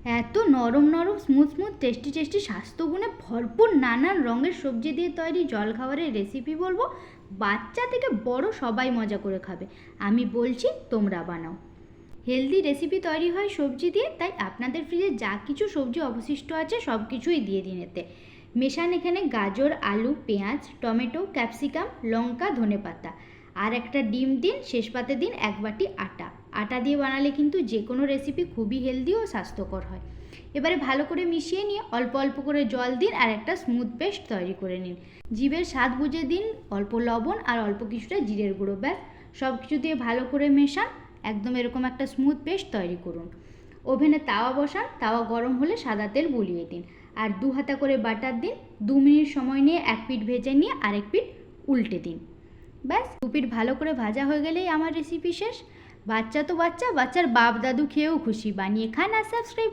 এত নরম নরম স্মুথ স্মুথ টেস্টি টেস্টি স্বাস্থ্যগুণে ভরপুর নানান রঙের সবজি দিয়ে তৈরি জলখাবারের রেসিপি বলবো। বাচ্চা থেকে বড় সবাই মজা করে খাবে। আমি বলছি, তোমরা বানাও। হেলদি রেসিপি তৈরি হয় সবজি দিয়ে, তাই আপনাদের ফ্রিজে যা কিছু সবজি অবশিষ্ট আছে সব কিছুই দিয়ে দিন এতে। মেশান এখানে গাজর, আলু, পেঁয়াজ, টমেটো, ক্যাপসিকাম, লঙ্কা, ধনেপাতা। আর একটা ডিম দিন, শেষ পাতে দিন 1 বাটি আটা। আটা দিয়ে বানালে কিন্তু যে কোনো রেসিপি খুবই হেলদি ও স্বাস্থ্যকর হয়। এবারে ভালো করে মিশিয়ে নিয়ে অল্প অল্প করে জল দিন আর একটা স্মুথ পেস্ট তৈরি করে নিন। জিভের স্বাদ বুঝে দিন অল্প লবণ আর অল্প কিছুটা জিরের গুঁড়ো। ব্যাস, সব কিছু দিয়ে ভালো করে মেশান। একদম এরকম একটা স্মুথ পেস্ট তৈরি করুন। ওভেনে তাওয়া বসান, তাওয়া গরম হলে সাদা তেল বুলিয়ে দিন আর 2 হাতা করে বাটার দিন। 2 মিনিট সময় নিয়ে এক পিঠ ভেজে নিয়ে আরেক পিঠ উল্টে দিন। ব্যাস, 2 পিঠ ভালো করে ভাজা হয়ে গেলেই আমার রেসিপি শেষ। বাচ্চা তো বাচ্চা, বাচ্চার বাপ দাদু খেয়েও খুশি। বানিয়ে খান আর সাবস্ক্রাইব